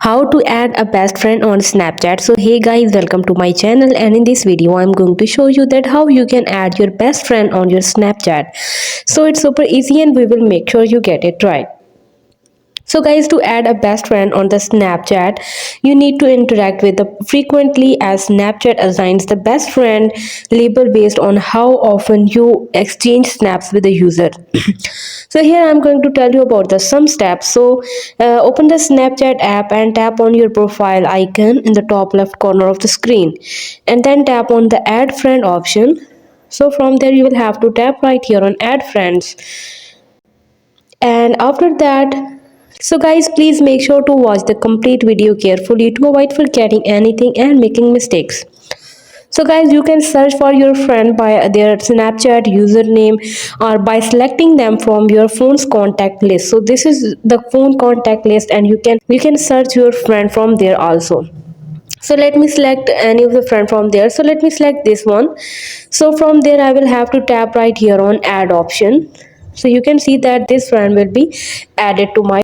how to add a best friend on Snapchat. So hey guys, welcome to my channel, and in this video I'm going to show you that how you can add your best friend on your Snapchat. So it's super easy and we will make sure you get it right. So guys, to add a best friend on the Snapchat, you need to interact with them frequently, as Snapchat assigns the best friend label based on how often you exchange snaps with the user. So here I'm going to tell you about the some steps. So open the Snapchat app and tap on your profile icon in the top left corner of the screen, and then tap on the add friend option. So from there you will have to tap right here on add friends, and after that, so guys, please make sure to watch the complete video carefully to avoid forgetting anything and making mistakes. So guys, you can search for your friend by their Snapchat username or by selecting them from your phone's contact list. So this is the phone contact list, and you can search your friend from there also. So let me select any of the friend from there. So let me select this one. So from there I will have to tap right here on add option. So you can see that this friend will be added to my